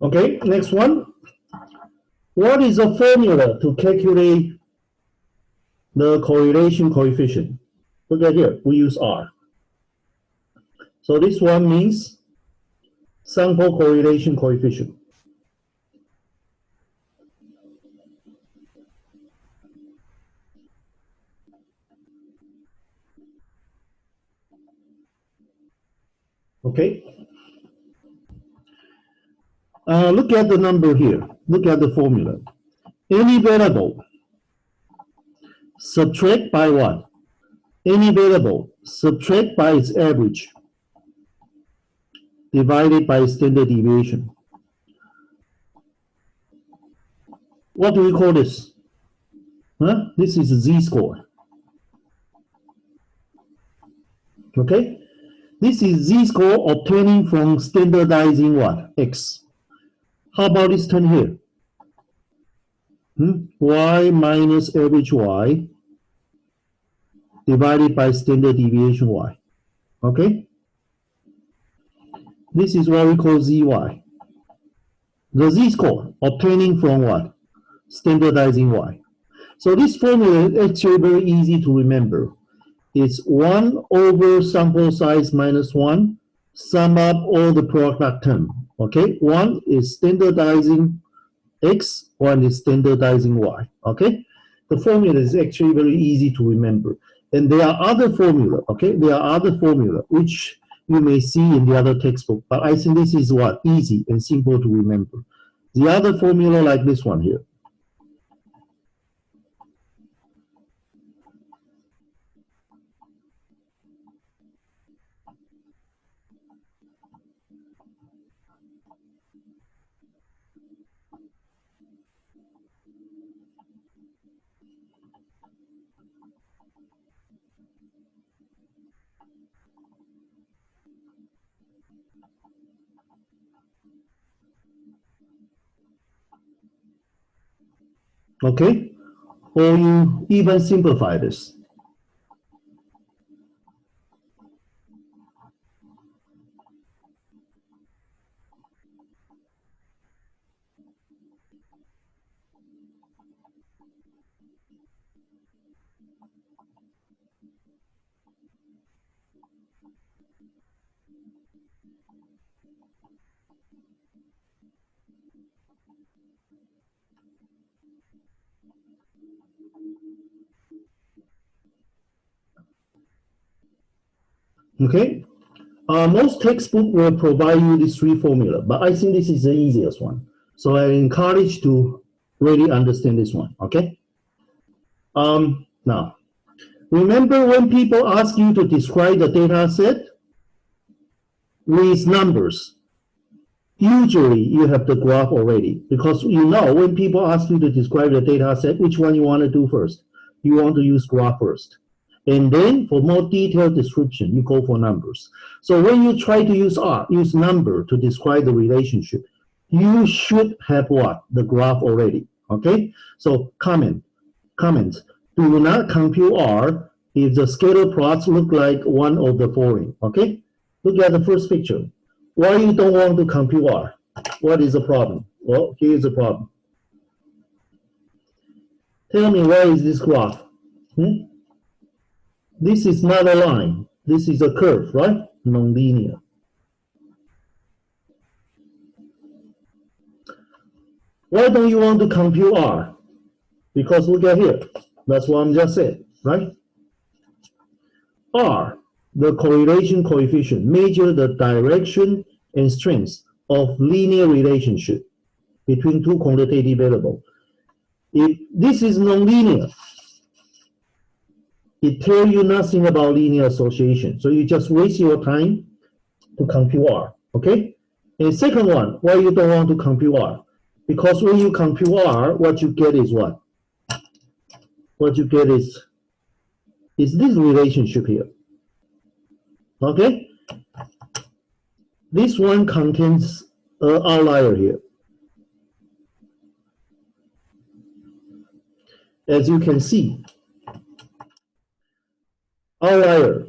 Okay, next one. What is the formula to calculate the correlation coefficient? Look at here, we use R. So this one means sample correlation coefficient. Okay. Look at the number here. Look at the formula. Any variable, subtract by what? Any variable, subtract by its average, divided by standard deviation. What do we call this? Huh? This is a z-score. Okay? This is z-score obtaining from standardizing what? X. How about this term here? Y minus average Y divided by standard deviation Y. Okay? This is what we call ZY. The z-score obtaining from what? Standardizing Y. So this formula is actually very easy to remember. It's 1 over sample size minus 1, sum up all the product term. Okay? 1 is standardizing X, 1 is standardizing Y. Okay? The formula is actually very easy to remember. And there are other formula, okay? There are other formula which you may see in the other textbook, but I think this is what? Easy and simple to remember. The other formula like this one here. Okay? Or you even simplify this. Okay? Most textbooks will provide you these three formula, but I think this is the easiest one. So I encourage to really understand this one, okay? Now, remember when people ask you to describe the data set with numbers, usually you have the graph already, because you know when people ask you to describe the data set, which one you want to do first? You want to use graph first. And then for more detailed description, you go for numbers. So when you try to use R, use number to describe the relationship, you should have what? The graph already, okay? So comment, do not compute R if the scatter plots look like one of the following, okay? Look at the first picture. Why you don't want to compute R? What is the problem? Well, here's the problem. Tell me, why is this graph? This is not a line. This is a curve, right? Non-linear. Why don't you want to compute R? Because look at here. That's what I'm just saying, right? R, the correlation coefficient, measure the direction and strength of linear relationship between two quantitative variables. If this is non-linear, it tells you nothing about linear association. So you just waste your time to compute R, okay? And second one, why you don't want to compute R? Because when you compute R, what you get is what? What you get is this relationship here, okay? This one contains an outlier here. As you can see, outlier,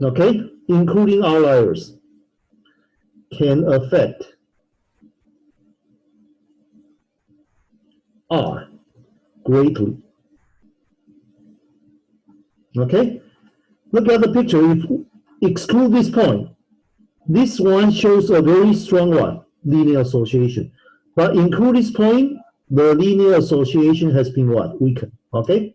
okay, including outliers. can affect R greatly. Okay? Look at the picture. If exclude this point, this one shows a very strong one, linear association. But include this point, the linear association has been what? Weakened. Okay?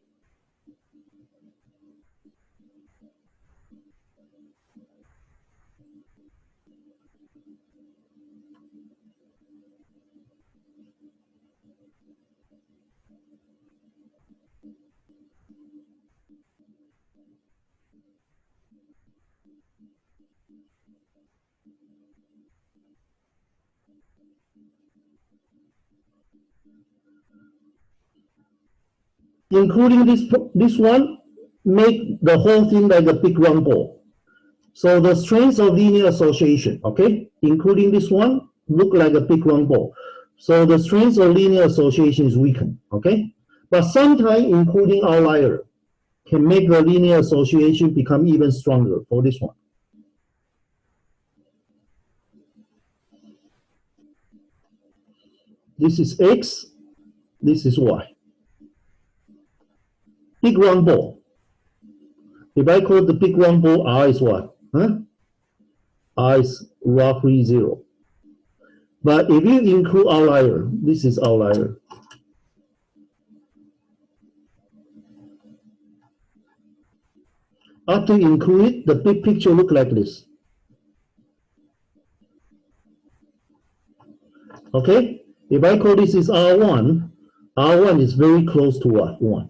Including this one, make the whole thing like a big round ball. So the strength of linear association, okay, including this one, look like a big round ball. So the strength of linear association is weakened, okay? But sometimes including outlier can make the linear association become even stronger for this one. This is X, this is Y. Big round ball. If I call the big round ball, R is what? Huh? R is roughly 0. But if you include outlier, this is outlier. After include it, the big picture look like this. Okay? If I call this is R1, R1 is very close to what? 1.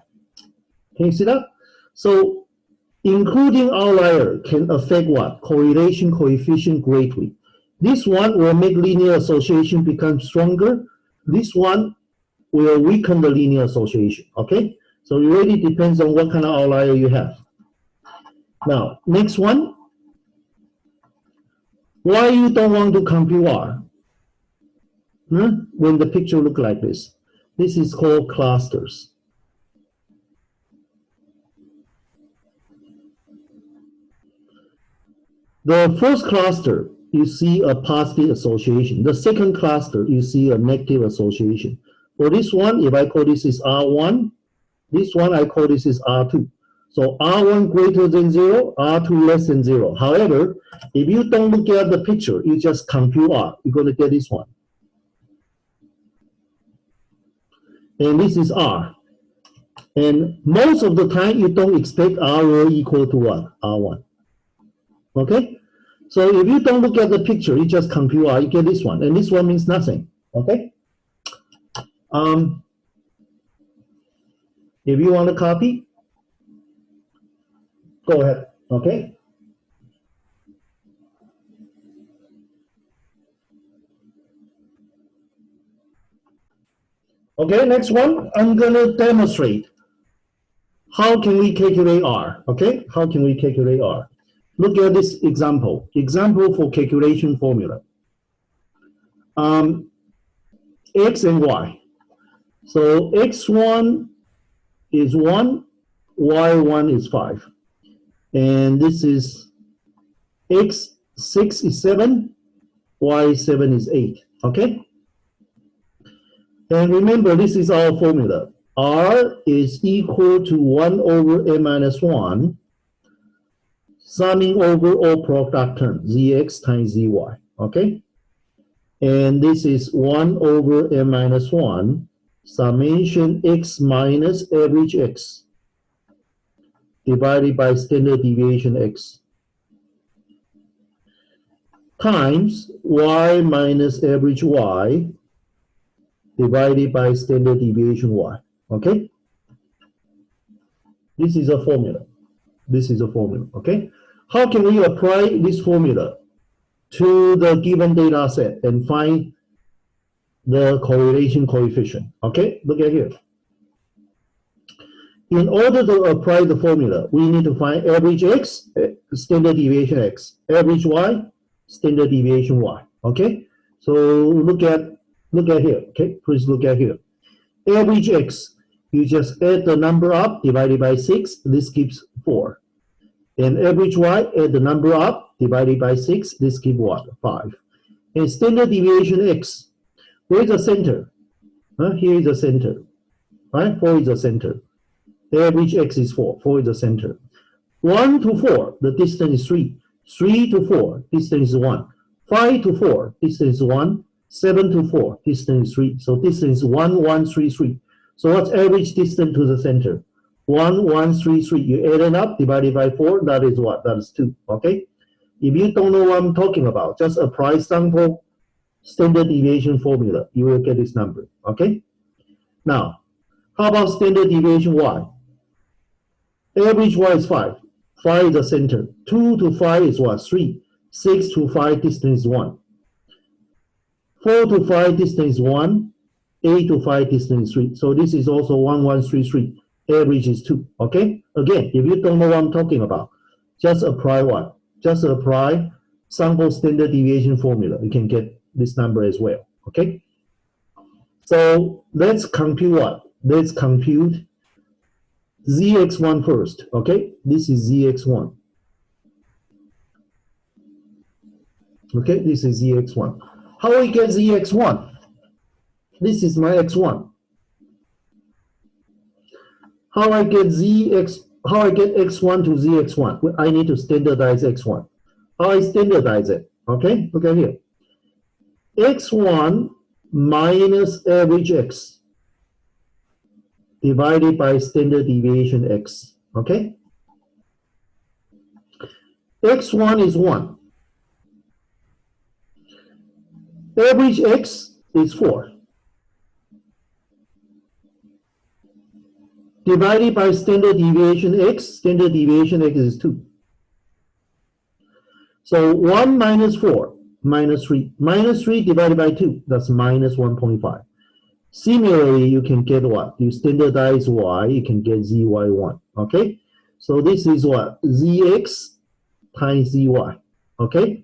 Can you see that? So including outlier can affect what? Correlation coefficient greatly. This one will make linear association become stronger. This one will weaken the linear association, okay? So it really depends on what kind of outlier you have. Now, next one. Why you don't want to compute R? When the picture look like this. This is called clusters. The first cluster, you see a positive association. The second cluster, you see a negative association. For this one, if I call this is R1, this one I call this is R2. So R1 greater than 0, R2 less than 0. However, if you don't look at the picture, you just compute R, you're going to get this one. And this is R. And most of the time, you don't expect R will equal to what? R1. Okay? So if you don't look at the picture, you just compute R, you get this one. And this one means nothing. Okay? If you want to copy, go ahead. Okay? Okay, next one, I'm going to demonstrate how can we calculate R. Okay? How can we calculate R? Look at this example. Example for calculation formula. X and Y. So X1 is 1, Y1 is 5. And this is X6 is 7, Y7 is 8. Okay? And remember, this is our formula. R is equal to 1 over n minus 1, summing over all product terms, zx times zy, okay? And this is 1 over n minus 1, summation x minus average x, divided by standard deviation x, times y minus average y, divided by standard deviation y, okay? This is a formula. This is a formula, okay? How can we apply this formula to the given data set and find the correlation coefficient? Okay, look at here. In order to apply the formula, we need to find average x, standard deviation x, average y, standard deviation y, okay? So look at here, okay? Please look at here. Average x, you just add the number up, divided by 6, this gives 4. And average y, add the number up, divided by 6, this gives what? 5. And standard deviation x, where is the center? Here is the center, right? 4 is the center. The average x is 4. 4 is the center. 1 to 4, the distance is 3. 3 to 4, distance is 1. 5 to 4, distance is 1. 7 to 4, distance is 3. So distance is 1, 1, 3, 3. So what's average distance to the center? 1, 1, 3, 3. You add it up, divided by 4, that is what? That is 2, okay? If you don't know what I'm talking about, just apply sample standard deviation formula. You will get this number, okay? Now, how about standard deviation y? Average y is 5. 5 is the center. 2 to 5 is what? 3. 6 to 5 distance is 1. 4 to 5 distance is 1. 8 to 5 distance is 3. So this is also 1, 1, 3, 3. Average is 2. Okay? Again, if you don't know what I'm talking about, just apply what? Just apply sample standard deviation formula. You can get this number as well. Okay? So let's compute what? Let's compute ZX1 first. Okay? This is ZX1. Okay? This is ZX1. How do we get ZX1? This is my X1. How I get X1 to ZX1? I need to standardize X1. How I standardize it? Okay, look at here. X1 minus average X divided by standard deviation X. Okay? X1 is 1. Average X is 4. Divided by standard deviation X is 2. So 1 minus 4, minus 3. Minus 3 divided by 2, that's minus 1.5. Similarly, you can get what? You standardize y, you can get zy1. Okay? So this is what? Zx times zy. Okay?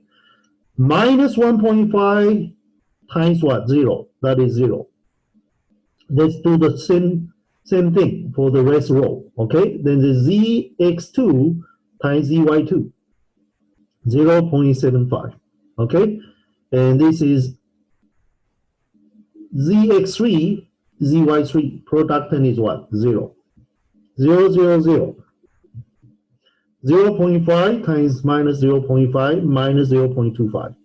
Minus 1.5 times what? 0. That is 0. Let's do the same thing for the rest row, okay? Then the ZX2 times ZY2, 0.75, okay? And this is ZX3, ZY3, product term is what? 0. 0, 0, 0. 0.5 times minus 0.5 minus 0.25.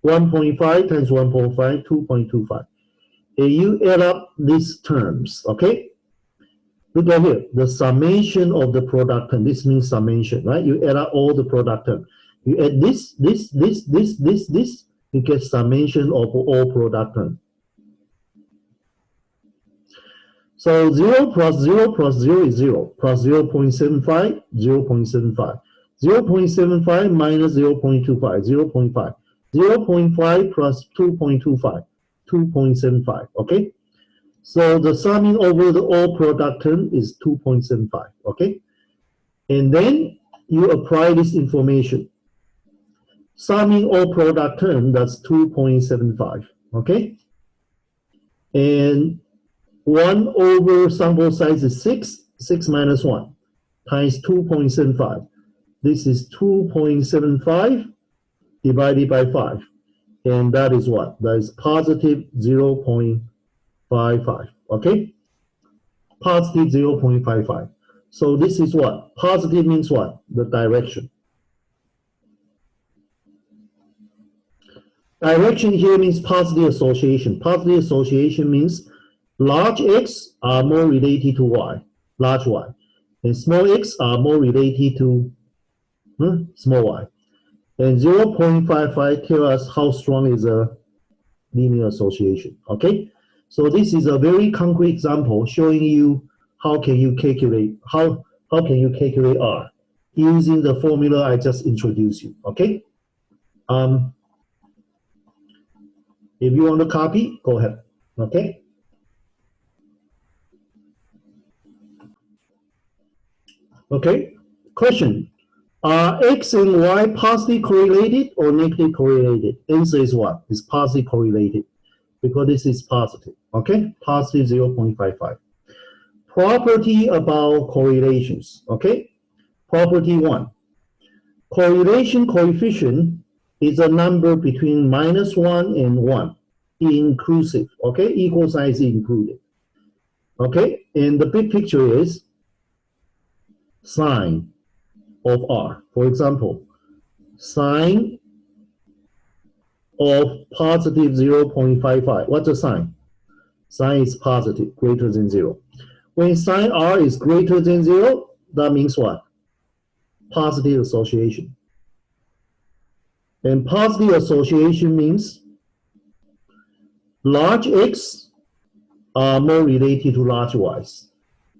1.5 times 1.5, 2.25. And you add up these terms, okay? Look at here, the summation of the product term. This means summation, right? You add up all the product term. You add this, you get summation of all product term. So 0 plus 0 plus 0 is 0, plus 0.75, 0.75. 0.75 minus 0.25, 0.5. 0.5 plus 2.25, 2.75, okay? So the summing over the all product term is 2.75, okay? And then you apply this information. Summing all product term, that's 2.75, okay? And 1 over sample size is 6, 6 minus 1, times 2.75. This is 2.75 divided by 5. And that is what? That is positive 0.55, okay? Positive 0.55. So this is what? Positive means what? The direction. Direction here means positive association. Positive association means large x are more related to y, large y. And small x are more related to small y. And 0.55 tells us how strong is a linear association, okay? So this is a very concrete example showing you how can you calculate R using the formula I just introduced you, okay? If you want to copy, go ahead, okay? Okay, question. Are X and Y positively correlated or negatively correlated? Answer is what? It's positively correlated because this is positive, okay? Positive 0.55. Property about correlations, okay? Property 1. Correlation coefficient is a number between -1 and 1, inclusive, okay? Equal sign is included, okay? And the big picture is sine of R. For example, sine of positive 0.55. What's the sign? Sign is positive, greater than 0. When sine R is greater than 0, that means what? Positive association. And positive association means large X are more related to large Y's,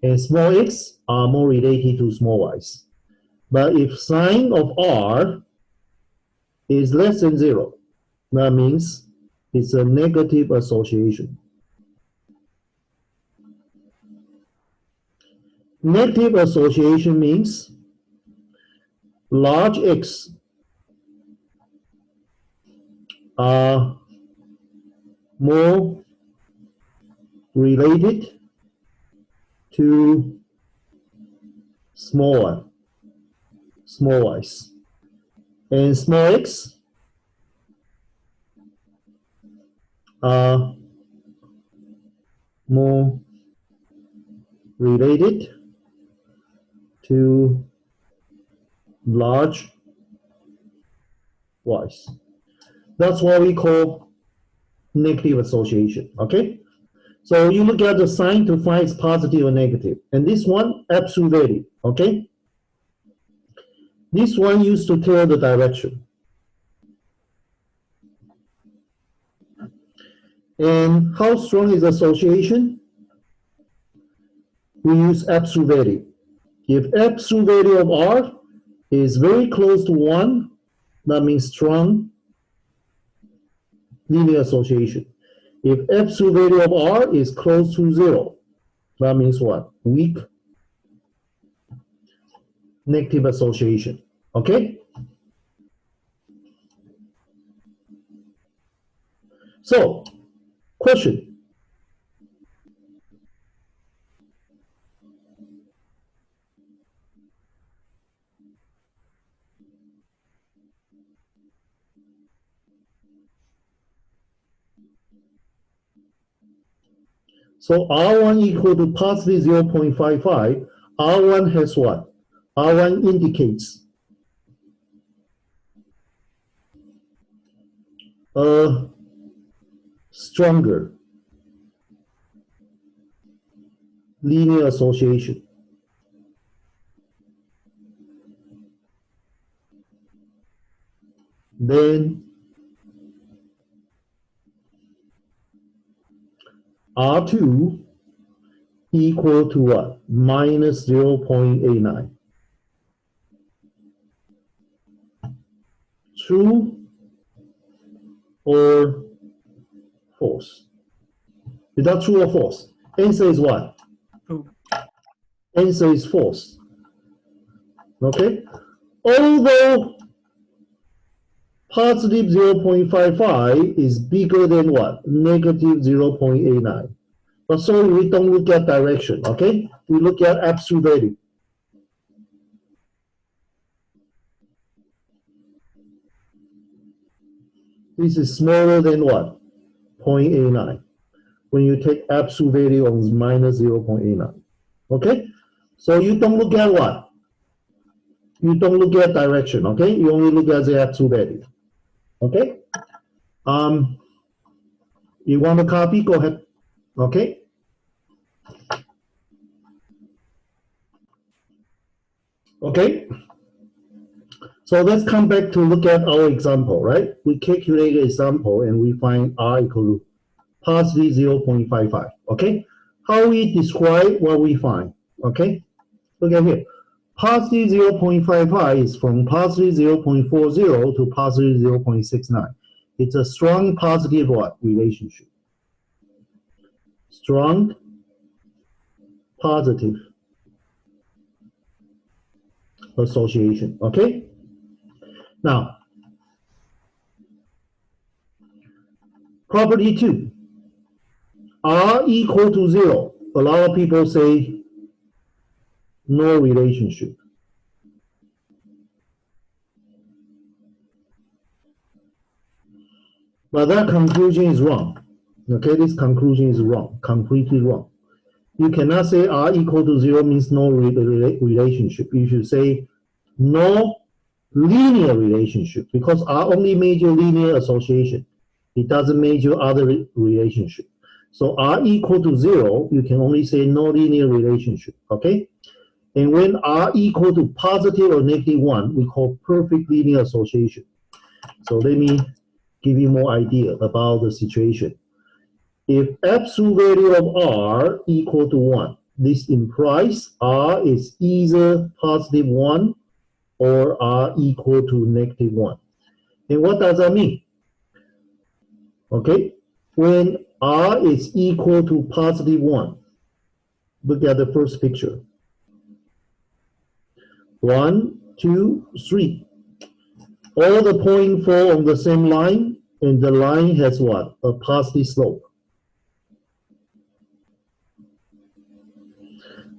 and small x are more related to small y's. But if sine of R is less than 0, that means it's a negative association. Negative association means large X are more related to small y's, and small x are more related to large y's. That's what we call negative association, okay? So you look at the sign to find it's positive or negative. And this one, absolute value, okay? This one used to tell the direction. And how strong is association? We use absolute value. If absolute value of R is very close to 1, that means strong linear association. If absolute value of R is close to 0, that means what? Weak negative association, okay? So, question. So R1 equal to positive 0.55. R1 has what? R1 indicates a stronger linear association. Then R2 equal to what? Minus 0.89. True or false? Is that true or false? Answer is what? True. Answer is false. Okay? Although positive 0.55 is bigger than what? Negative 0.89. But sorry, we don't look at direction, okay? We look at absolute value. This is smaller than what? 0.89. When you take absolute value of minus 0.89. Okay? So you don't look at what? You don't look at direction, okay? You only look at the absolute value. Okay? You want to copy? Go ahead. Okay? Okay? So let's come back to look at our example, right? We calculate an example and we find R equal to positive 0.55, okay? How we describe what we find, okay? Look at here. Positive 0.55 is from positive 0.40 to positive 0.69. It's a strong positive what? Relationship. Strong positive association, okay? Now, property 2, R equal to 0. A lot of people say no relationship. But that conclusion is wrong. Okay, this conclusion is wrong, completely wrong. You cannot say R equal to 0 means no relationship. You should say no linear relationship, because R only measure linear association. It doesn't measure other relationship. So R equal to 0, you can only say no linear relationship, okay? And when R equal to positive or negative 1, we call perfect linear association. So let me give you more idea about the situation. If absolute value of R equal to 1, this implies R is either positive 1 or R equal to negative 1. And what does that mean? Okay, when R is equal to positive 1, look at the first picture. 1, 2, 3. All the points fall on the same line, and the line has what? A positive slope.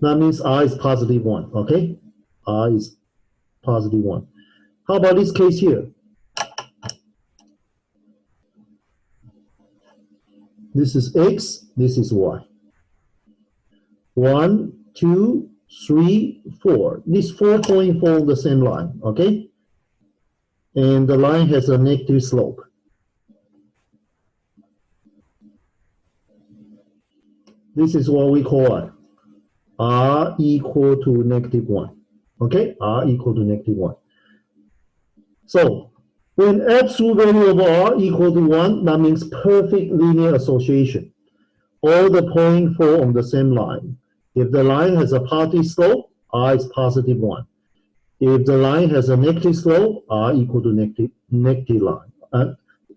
That means R is positive 1, okay? R is positive 1. How about this case here? This is X, this is Y. 1, 2, 3, 4. These 4 points fall on the same line, okay? And the line has a negative slope. This is what we call R equal to negative 1. Okay, R equal to negative 1. So when absolute value of R equal to 1, that means perfect linear association. All the points fall on the same line. If the line has a positive slope, R is positive 1. If the line has a negative slope, R equal to negative line.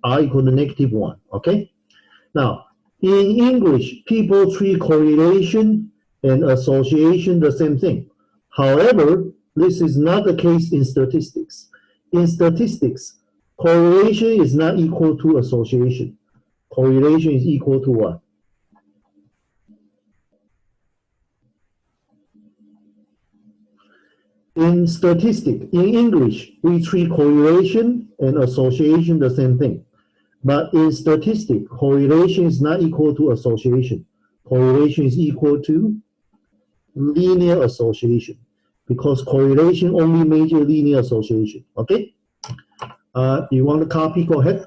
R equal to negative 1. Okay? Now, in English, people treat correlation and association the same thing. However, this is not the case in statistics. In statistics, correlation is not equal to association. Correlation is equal to what? In statistics, in English, we treat correlation and association the same thing. But in statistics, correlation is not equal to association. Correlation is equal to linear association, because correlation only measures linear association. Okay? You want to copy? Go ahead.